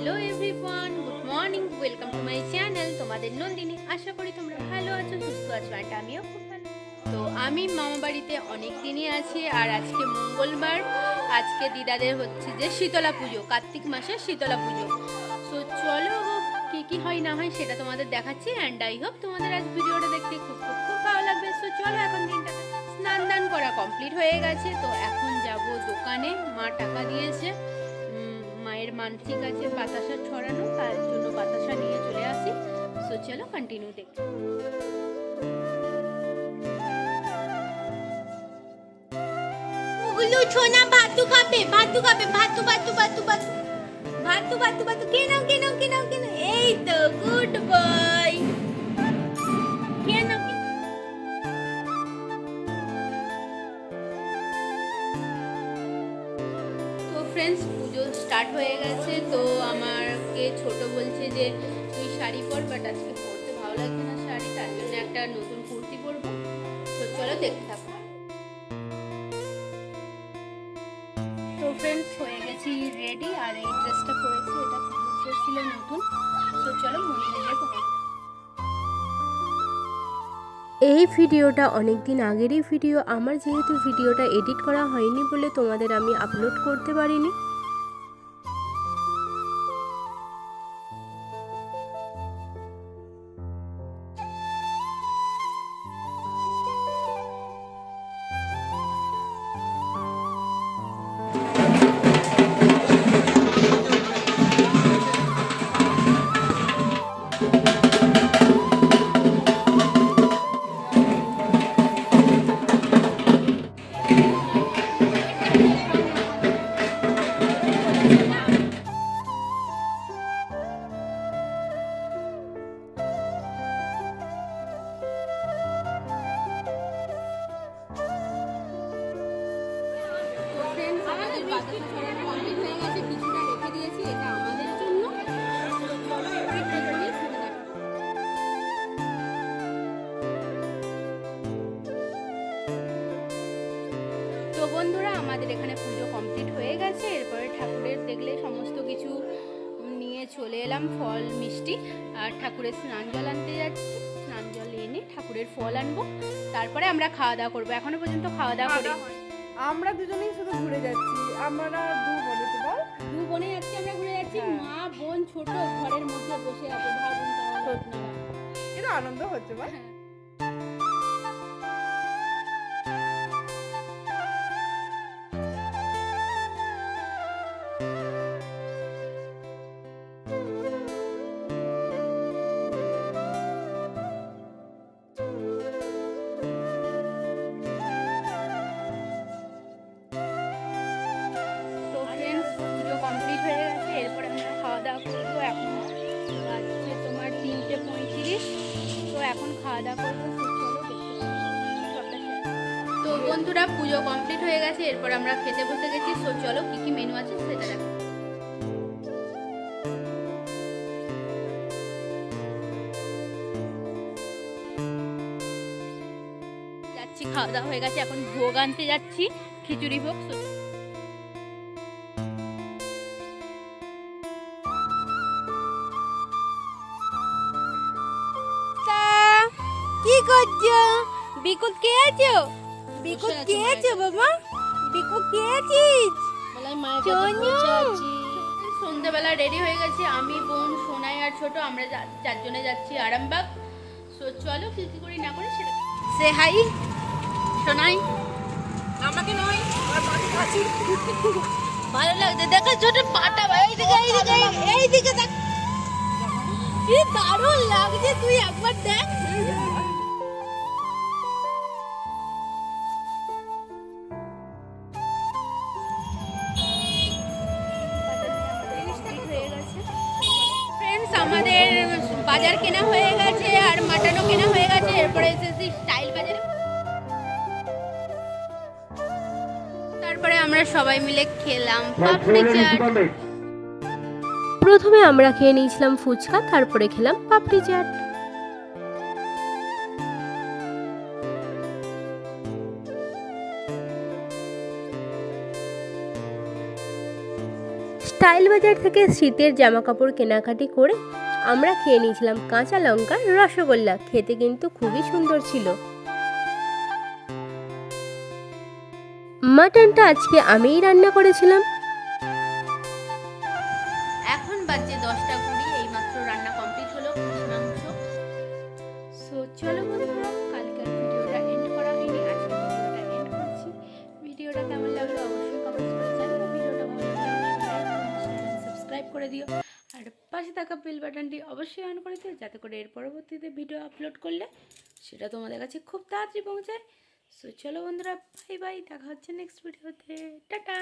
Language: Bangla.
Hello everyone, good morning, welcome to my channel. তোমাদের নন্দিনী। আশা করি তোমরা ভালো আছো, সুস্থ আছো, আর আমিও খুব ভালো। তো আমি মামা বাড়িতে অনেক দিনই আছি, আর আজকে মঙ্গলবার। আজকে দিদাদের হচ্ছে যে শীতলা পুজো, কার্তিক মাসের শীতলা পুজো। তো চলো কি কি হয় না হয় সেটা তোমাদের দেখাচ্ছি, অ্যান্ড আই হোপ তোমাদের আজ ভিডিওটা দেখতে খুব খুব খুব ভালো লাগবে। তো চলো, এখন দিনটা স্নান দান করা কমপ্লিট হয়ে গেছে। তো এখন যাব দোকানে, মা টাকা দিয়েছে, মায়ের মানসিক আছে বাতাসা ছড়ানো, তার জন্য বাতাসা নিয়ে চলে আসি। সো চলো কন্টিনিউ দেখতে। ওগুলো ছোনা ভাতু খাবে, ভাতু খাবে, ভাতু ভাতু ভাতু ভাতু ভাতু ভাতু ভাতু কে নাও কে নাও কে নাও কে নাও। এই তো গুড বয়, কে নাও। তো ফ্রেন্ডস, পুজো স্টার্ট হয়ে গেছে। তো আমাকে ছোট বলছে যে তুই শাড়ি পর, বাট আজকে পরতে ভালো লাগছে না শাড়ি, তার জন্য একটা নতুন কুর্তি পরবো। তো চলো দেখতে থাকো। তো ফ্রেন্ডস, হয়ে গেছি রেডি, আর এই ড্রেসটা পরেছি, এটা ড্রেস ছিল নতুন। তো চলো মন্দিরে গিয়ে তোমার। এই ভিডিওটা অনেক দিন আগেরই ভিডিও আমার, যেহেতু ভিডিওটা এডিট করা হয়নি বলে তোমাদের আমি আপলোড করতে পারিনি। তো বন্ধুরা, আমাদের এখানে পুজো কমপ্লিট হয়ে গেছে। এরপরে ঠাকুরের দেখলে সমস্ত কিছু নিয়ে চলে এলাম, ফল মিষ্টি, আর ঠাকুরের স্নান জল আনতে যাচ্ছি। স্নান জল এনে ঠাকুরের ফল আনবো, তারপরে আমরা খাওয়া দাওয়া করবো। এখনো পর্যন্ত খাওয়া দাওয়া করি। আমরা দুজনেই শুধু ঘুরে যাচ্ছি। আমরা দু বোনে, তো বল, দু বোনে যাচ্ছি, আমরা ঘুরে যাচ্ছি। মা বোন ছোট ঘরের মধ্যে বসে আছে, ভাবুন তাহলে। এটা আনন্দ হচ্ছে বল। হ্যাঁ। তো ফ্রেন্ডস, পুজো কমপ্লিট হয়ে গেছে। এরপরে আমরা খাওয়া দাওয়া করবো। এখন বাজছে তোমার 3:35। তো এখন খাওয়া দাওয়া করবো। তো বন্ধুরা, পুজো কমপ্লিট হয়ে গেছে। এরপর আমরা খেতে বসে গেছি। সো চলো কি কি মেনু আছে সেটা দেখো। যাচ্ছি, খাওয়া দাওয়া হয়ে গেছে, এখন ভোগ আনতে যাচ্ছি, খিচুড়ি ভোগ। কি করছো? বিকুল কে আছো? বিকুল কে আছো বাবা? বিকুল কে আছিস? সন্ধ্যাবেলা রেডি হয়ে গেছি, আমি, বোন, সোনাই আর ছোট। আমরা চারজনে যাচ্ছি আরামবাগ। সো চলো কি কি করি না করি সেটা। সে হাই সোনাই। আমাকে নয়, ভালো লাগছে, দেখো ছোট পাটা, এইদিকে এইদিকে এইদিকে দেখ, কি দারুণ লাগছে, তুই একবার দেখ। ফ্রেন্ডস, আমাদের বাজার কেনা হয়ে গেছে, আর মাটনও কেনা হয়ে গেছে। এরপরে এসেছি স্টাইল বাজারে। তারপরে আমরা সবাই মিলে খেলাম পাপড়ি চাট। প্রথমে আমরা খেয়ে নিয়েছিলাম ফুচকা, তারপরে খেলাম পাপড়ি চাট। স্টাইল বাজার থেকে শীতের জামা কাপড় কেনাকাটি করে আমরা খেয়ে নিয়েছিলাম কাঁচা লঙ্কার রসগোল্লা। খেতে কিন্তু খুবই সুন্দর ছিল। মাটনটা আজকে আমিই রান্না করেছিলাম। এখন বাজে 10টা 20, এইমাত্র রান্না কমপ্লিট হলো খাসি মাংস। সো চলো বন্ধুরা, কালকের ভিডিওটা এন্ড করা হয়নি, আজকে ভিডিওটা এন্ড করছি। ভিডিওটা কেমন লাগলো অবশ্যই কমেন্টস করে জানিও। ভিডিওটা ভালো লাগলে সাবস্ক্রাইব করে দিও, আর পাশে থাকা বেল বাটনটি অবশ্যই অন করে দিও, যাতে করে এর পরবর্তীতে ভিডিও আপলোড করলে সেটা তোমাদের কাছে খুব তাড়াতাড়ি পৌঁছায়। সো চলো বন্ধুরা, বাই বাই, দেখা হচ্ছে নেক্সট ভিডিওতে, টাটা।